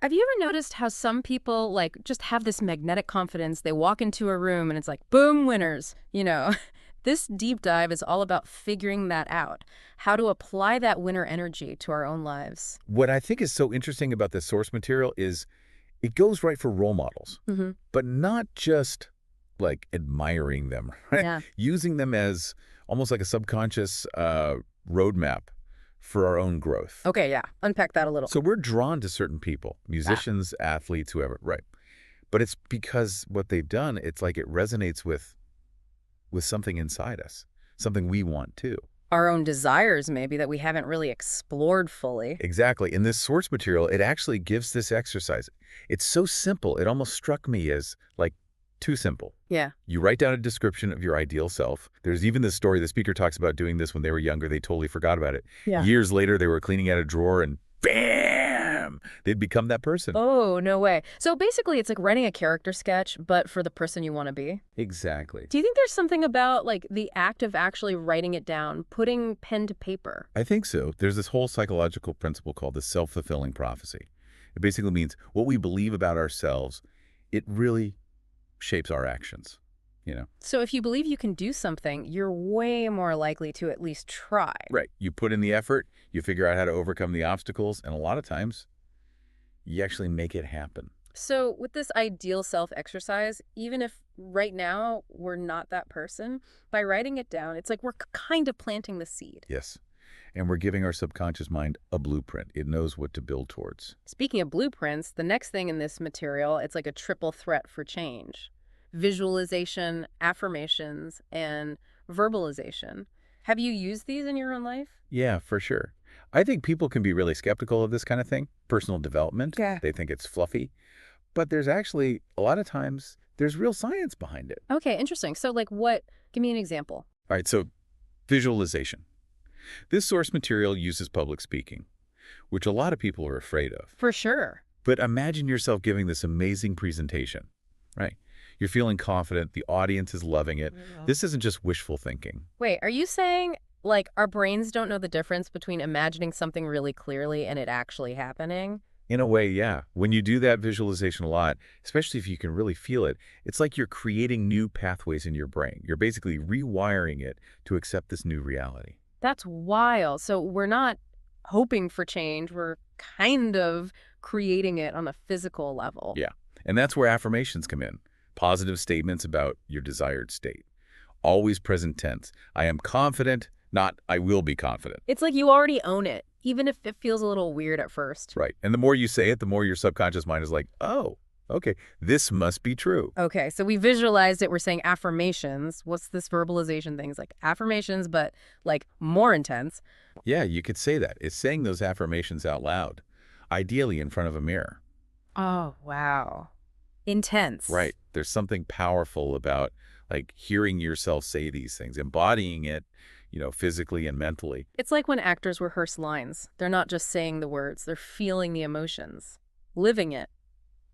Have you ever noticed how some people, like, just have this magnetic confidence? They walk into a room and it's like, boom, winners, you know? This deep dive is all about figuring that out, how to apply that winner energy to our own lives. What I think is so interesting about this source material is it goes right for role models, Mm-hmm. but not just like admiring them, right? Yeah. Using them as almost like a subconscious roadmap for our own growth. Okay, yeah. Unpack that a little. So we're drawn to certain people, Yeah. musicians, athletes, whoever, right? But it's because what they've done, it's like it resonates with something inside us, something we want too. Our own desires, maybe, that we haven't really explored fully. Exactly. In this source material, it actually gives this exercise. It's so simple. It almost struck me as like too simple. Yeah. You write down a description of your ideal self. There's even this story, the speaker talks about doing this when they were younger. They totally forgot about it. Yeah. Years later, they were cleaning out a drawer and bam, they'd become that person. Oh, no way. So basically, it's like writing a character sketch, but for the person you want to be. Exactly. Do you think there's something about, like, the act of actually writing it down, putting pen to paper? I think so. There's this whole psychological principle called the self-fulfilling prophecy. It basically means what we believe about ourselves, it really shapes our actions, you know? So if you believe you can do something, you're way more likely to at least try. Right. You put in the effort, you figure out how to overcome the obstacles, and a lot of times you actually make it happen. So with this ideal self exercise, even if right now we're not that person, by writing it down, it's like we're kind of planting the seed. Yes. And we're giving our subconscious mind a blueprint. It knows what to build towards. Speaking of blueprints, the next thing in this material, it's like a triple threat for change. Visualization, affirmations, and verbalization. Have you used these in your own life? Yeah, for sure. I think people can be really skeptical of this kind of thing, personal development. Yeah. They think it's fluffy. But there's actually, a lot of times, there's real science behind it. Okay, interesting. So like what? Give me an example. All right, so visualization. This source material uses public speaking, which a lot of people are afraid of. For sure. But imagine yourself giving this amazing presentation, right? You're feeling confident. The audience is loving it. Yeah. This isn't just wishful thinking. Wait, are you saying like our brains don't know the difference between imagining something really clearly and it actually happening? In a way, yeah. When you do that visualization a lot, especially if you can really feel it, it's like you're creating new pathways in your brain. You're basically rewiring it to accept this new reality. That's wild. So we're not hoping for change. We're kind of creating it on a physical level. Yeah. And that's where affirmations come in. Positive statements about your desired state. Always present tense. I am confident, not I will be confident. It's like you already own it, even if it feels a little weird at first. Right. And the more you say it, the more your subconscious mind is like, oh, okay, this must be true. Okay, so we visualized it. We're saying affirmations. What's this verbalization thing? It's like affirmations, but like more intense. Yeah, you could say that. It's saying those affirmations out loud, ideally in front of a mirror. Oh, wow. Intense. Right. There's something powerful about like hearing yourself say these things, embodying it, physically and mentally. It's like when actors rehearse lines. They're not just saying the words, they're feeling the emotions, living it.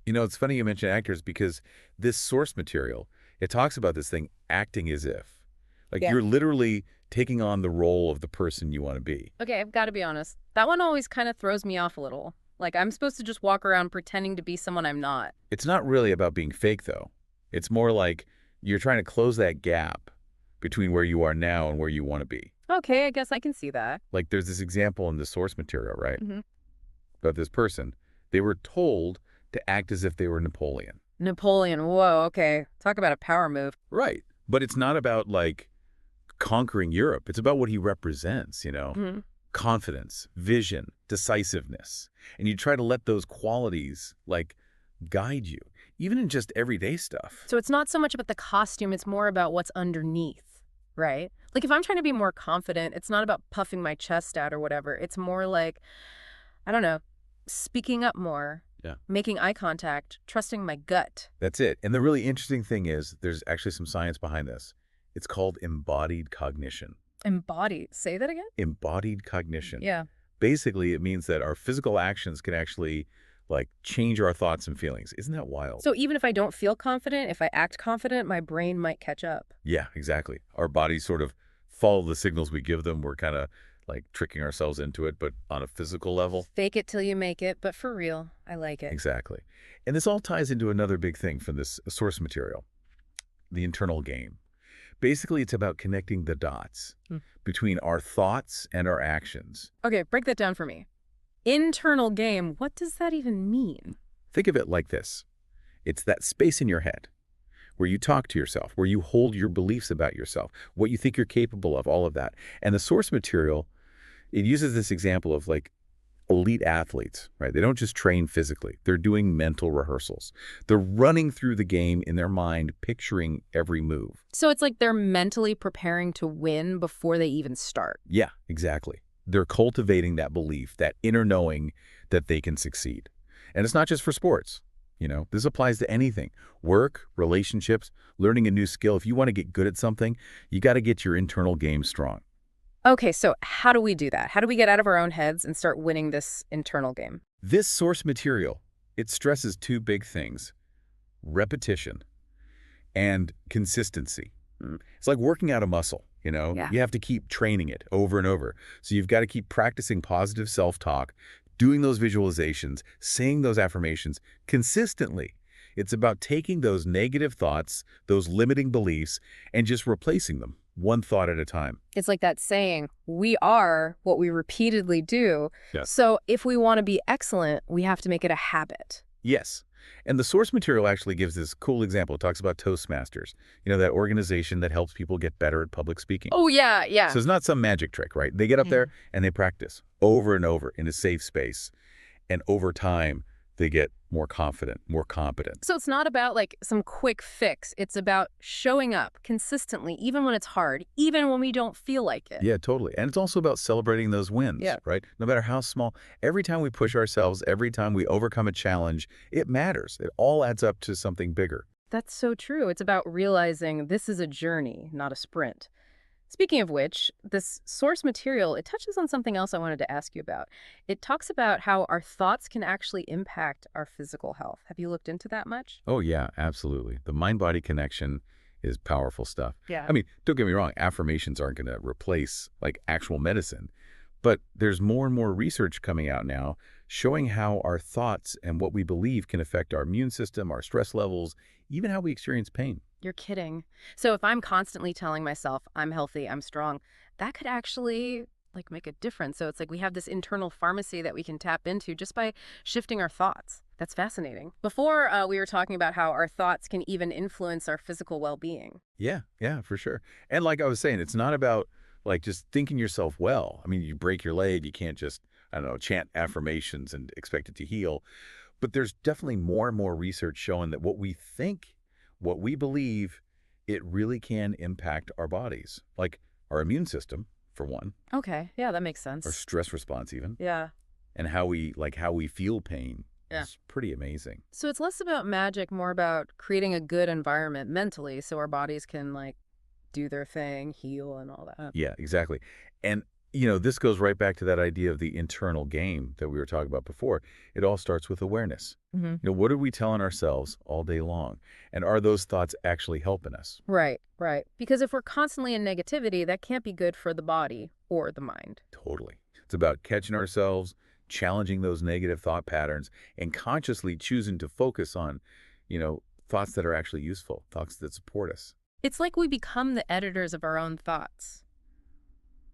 It's funny you mention actors because this source material, it talks about this thing acting as if. Like Yeah. you're literally taking on the role of the person you want to be. Okay, I've got to be honest. That one always kind of throws me off a little. Like I'm supposed to just walk around pretending to be someone I'm not. It's not really about being fake, though. It's more like you're trying to close that gap between where you are now and where you want to be. Okay, I guess I can see that. Like there's this example in the source material, right? Mm-hmm. About this person. They were told to act as if they were Napoleon. Napoleon, whoa, okay. Talk about a power move. Right. But it's not about, like, conquering Europe. It's about what he represents, Mm-hmm. Confidence, vision, decisiveness. And you try to let those qualities, like, guide you, even in just everyday stuff. So it's not so much about the costume, it's more about what's underneath, right? Like if I'm trying to be more confident, it's not about puffing my chest out or whatever. It's more like, I don't know, speaking up more, Yeah. making eye contact, trusting my gut. That's it. And the really interesting thing is there's actually some science behind this. It's called embodied cognition. Embody. Say that again? Embodied cognition. Yeah. Basically, it means that our physical actions can actually, like, change our thoughts and feelings. Isn't that wild? So even if I don't feel confident, if I act confident, my brain might catch up. Yeah, exactly. Our bodies sort of follow the signals we give them. We're kind of like tricking ourselves into it, but on a physical level. Fake it till you make it, but for real. I like it. Exactly. And this all ties into another big thing from this source material, the internal game. Basically, it's about connecting the dots Hmm. between our thoughts and our actions. Okay, break that down for me. Internal game, what does that even mean? Think of it like this. It's that space in your head where you talk to yourself, where you hold your beliefs about yourself, what you think you're capable of, all of that. And the source material, it uses this example of like elite athletes, right? They don't just train physically. They're doing mental rehearsals. They're running through the game in their mind, picturing every move. So it's like they're mentally preparing to win before they even start. Yeah, exactly. They're cultivating that belief, that inner knowing that they can succeed. And it's not just for sports. This applies to anything. Work, relationships, learning a new skill. If you want to get good at something, you got to get your internal game strong. Okay, so how do we do that? How do we get out of our own heads and start winning this internal game? This source material, it stresses two big things: repetition and consistency. It's like working out a muscle, Yeah. You have to keep training it over and over. So you've got to keep practicing positive self-talk, doing those visualizations, saying those affirmations consistently. It's about taking those negative thoughts, those limiting beliefs, and just replacing them one thought at a time. It's like that saying, we are what we repeatedly do. Yes. So if we want to be excellent, we have to make it a habit. Yes. And the source material actually gives this cool example. It talks about Toastmasters, that organization that helps people get better at public speaking. Oh, yeah, yeah. So it's not some magic trick, right? They get up there and they practice over and over in a safe space. And over time, they get more confident, more competent. So it's not about like some quick fix. It's about showing up consistently, even when it's hard, even when we don't feel like it. Yeah, totally. And it's also about celebrating those wins, Yeah. right? No matter how small, every time we push ourselves, every time we overcome a challenge, it matters. It all adds up to something bigger. That's so true. It's about realizing this is a journey, not a sprint. Speaking of which, this source material, it touches on something else I wanted to ask you about. It talks about how our thoughts can actually impact our physical health. Have you looked into that much? Oh, yeah, absolutely. The mind-body connection is powerful stuff. Yeah. I mean, don't get me wrong, affirmations aren't going to replace like actual medicine, but there's more and more research coming out now showing how our thoughts and what we believe can affect our immune system, our stress levels, even how we experience pain. You're kidding. So if I'm constantly telling myself I'm healthy, I'm strong, that could actually like make a difference. So it's like we have this internal pharmacy that we can tap into just by shifting our thoughts. That's fascinating. Before, we were talking about how our thoughts can even influence our physical well-being. Yeah, yeah, for sure. And like I was saying, it's not about like just thinking yourself well. I mean, you break your leg, you can't just, I don't know, chant affirmations and expect it to heal. But there's definitely more and more research showing that what we think, what we believe, it really can impact our bodies. Like our immune system, for one, Okay, yeah, that makes our sense. stress response even, Yeah. and how we feel pain Yeah. is pretty amazing. So it's less about magic, more about creating a good environment mentally so our bodies can like do their thing, heal and all that. Yeah, exactly. And, this goes right back to that idea of the internal game that we were talking about before. It all starts with awareness. Hmm. What are we telling ourselves all day long? And are those thoughts actually helping us? Right, right. Because if we're constantly in negativity, that can't be good for the body or the mind. Totally. It's about catching ourselves, challenging those negative thought patterns, and consciously choosing to focus on, thoughts that are actually useful, thoughts that support us. It's like we become the editors of our own thoughts,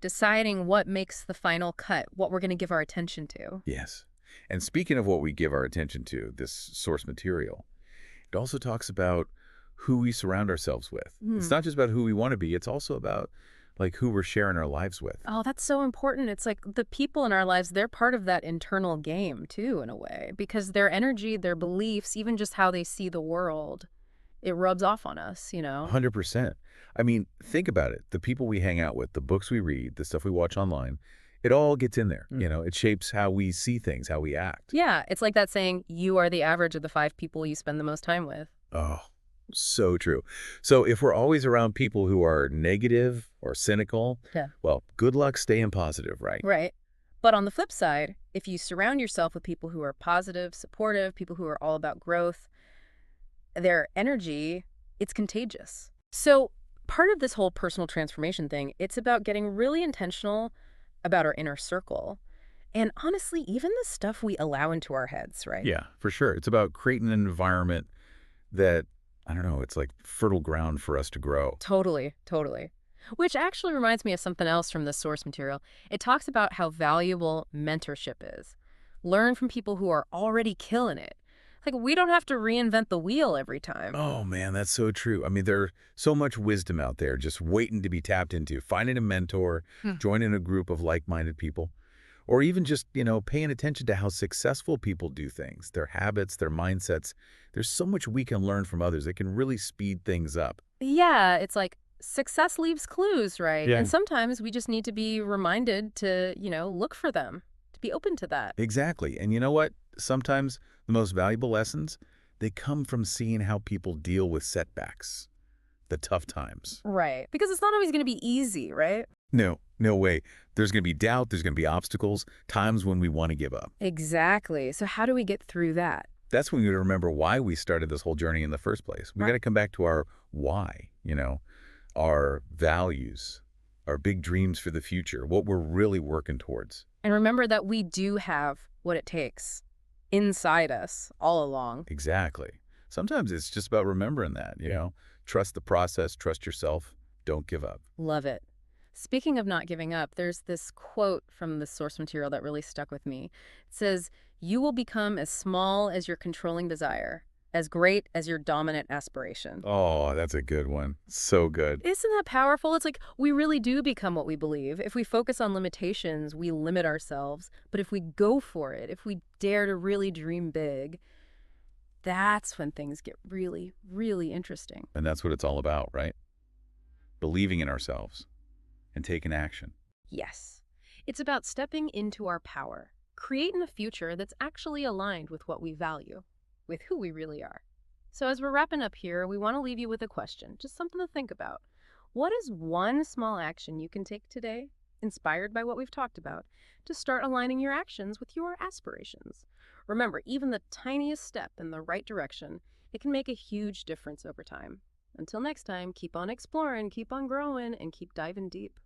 deciding what makes the final cut, what we're going to give our attention to. Yes. And speaking of what we give our attention to, this source material, it also talks about who we surround ourselves with. It's Hmm. not just about who we want to be. It's also about like who we're sharing our lives with. Oh, that's so important. It's like the people in our lives, they're part of that internal game too, in a way, because their energy, their beliefs, even just how they see the world, it rubs off on us, 100%. I mean, think about it. The people we hang out with, the books we read, the stuff we watch online, it all gets in there. It shapes how we see things, how we act. Yeah, it's like that saying, you are the average of the 5 people you spend the most time with. Oh, so true. So if we're always around people who are negative or cynical, Yeah. well, good luck staying positive, right? Right. But on the flip side, if you surround yourself with people who are positive, supportive, people who are all about growth, their energy, it's contagious. So part of this whole personal transformation thing, it's about getting really intentional about our inner circle, and honestly, even the stuff we allow into our heads, right? Yeah, for sure. It's about creating an environment that, I don't know, it's like fertile ground for us to grow. Totally, totally. Which actually reminds me of something else from the source material. It talks about how valuable mentorship is. Learn from people who are already killing it. Like, we don't have to reinvent the wheel every time. Oh, man, that's so true. I mean, there's so much wisdom out there just waiting to be tapped into. Finding a mentor, Hmm. joining a group of like-minded people, or even just, paying attention to how successful people do things, their habits, their mindsets. There's so much we can learn from others that can really speed things up. Yeah, it's like success leaves clues, right? And Yeah. sometimes we just need to be reminded to, look for them, to be open to that. Exactly. And you know what? Sometimes the most valuable lessons, they come from seeing how people deal with setbacks, the tough times. Right. Because it's not always going to be easy, right? No, no way. There's going to be doubt, there's going to be obstacles, times when we want to give up. Exactly. So how do we get through that? That's when we remember why we started this whole journey in the first place. We got Right. to come back to our why, our values, our big dreams for the future, what we're really working towards. And remember that we do have what it takes inside us all along. Exactly. Sometimes it's just about remembering that, trust the process, trust yourself, don't give up. Love it. Speaking of not giving up, there's this quote from the source material that really stuck with me. It says, "You will become as small as your controlling desire, as great as your dominant aspiration." Oh, that's a good one. So good. Isn't that powerful? It's like we really do become what we believe. If we focus on limitations, we limit ourselves. But if we go for it, if we dare to really dream big, that's when things get really, really interesting. And that's what it's all about, right? Believing in ourselves and taking action. Yes. It's about stepping into our power, creating a future that's actually aligned with what we value, with who we really are. So as we're wrapping up here, we want to leave you with a question, just something to think about. What is one small action you can take today, inspired by what we've talked about, to start aligning your actions with your aspirations? Remember, even the tiniest step in the right direction, it can make a huge difference over time. Until next time, keep on exploring, keep on growing, and keep diving deep.